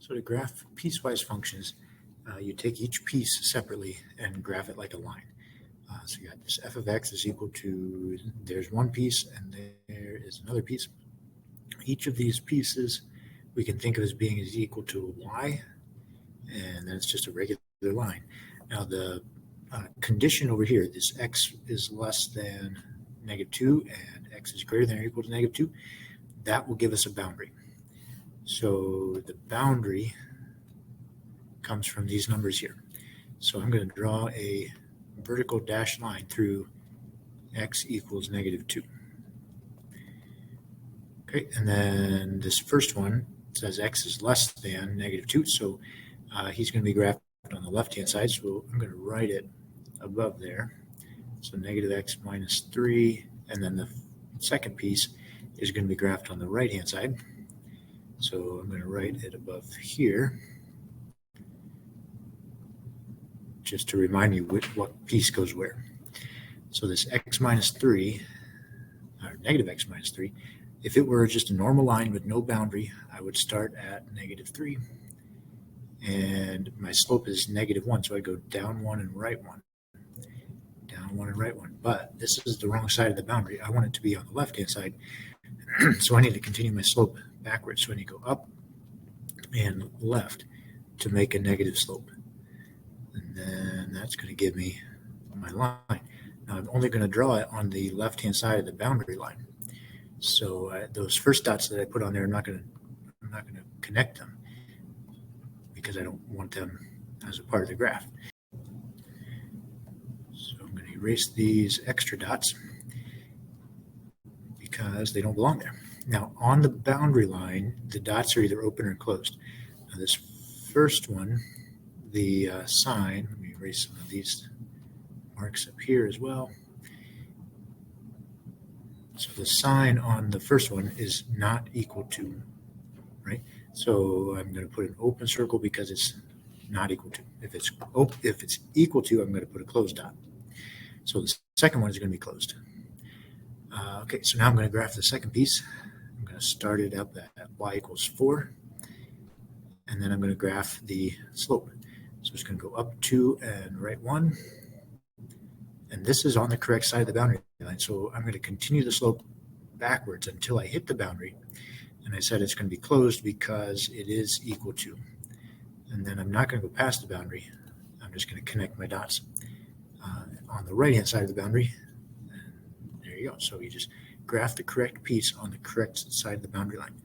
So to graph piecewise functions, you take each piece separately and graph it like a line. So you got this f of x is equal to, there's one piece and there is another piece. Each of these pieces we can think of as being is equal to y, and then it's just a regular line. Now the condition over here, this x is less than -2 and x is greater than or equal to -2, that will give us a boundary. So the boundary comes from these numbers here. So I'm going to draw a vertical dashed line through x equals -2. Okay, and then this first one says x is less than -2, so he's going to be graphed on the left-hand side, so I'm going to write it above there. So -x minus 3, and then the second piece is going to be graphed on the right-hand side. So I'm going to write it above here, just to remind me what piece goes where. So this x minus 3, or -x minus 3, if it were just a normal line with no boundary, I would start at -3, and my slope is -1, so I go down 1 and right 1, down 1 and right 1. But this is the wrong side of the boundary. I want it to be on the left-hand side, so I need to continue my slope backwards. So I need to go up and left to make a negative slope. And then that's going to give me my line. Now I'm only going to draw it on the left-hand side of the boundary line. So those first dots that I put on there, I'm not going to connect them because I don't want them as a part of the graph. So I'm going to erase these extra dots because they don't belong there. Now on the boundary line, the dots are either open or closed. Now this first one, the sign, let me erase some of these marks up here as well. So the sign on the first one is not equal to, right? So I'm going to put an open circle because it's not equal to. If it's equal to, I'm going to put a closed dot. So the second one is going to be closed. Okay, so now I'm going to graph the second piece. I'm going to start it up at y equals 4, and then I'm going to graph the slope. So it's going to go up 2 and right 1, and this is on the correct side of the boundary line. So I'm going to continue the slope backwards until I hit the boundary, and I said it's going to be closed because it is equal to. And then I'm not going to go past the boundary. I'm just going to connect my dots on the right-hand side of the boundary. And there you go. So you just graph the correct piece on the correct side of the boundary line.